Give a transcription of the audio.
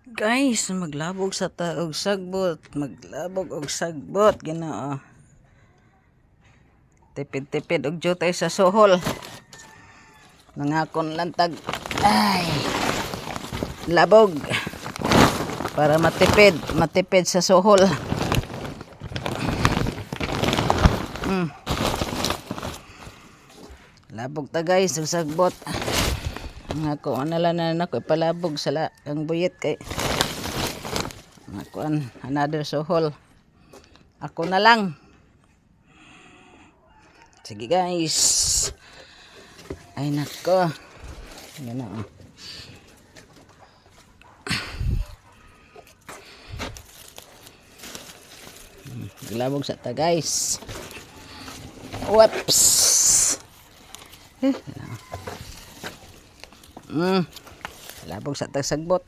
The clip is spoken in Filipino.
Guys, maglabog sa taog sagbot. Maglabog og sagbot. Ginoo. Tipid-tipid og jutay sa suhol. Nangakon lang tag. Ay. Labog. Para matipid. Matipid sa suhol. Labog ta guys. Ang sagbot. Ako analan na nako ipalabog sa ang buyit kay ako another suhol. Ako na lang. Sige guys. Ay nako. Yan na. Labog sa ta guys. Whoops. Labog sa ta sagbot.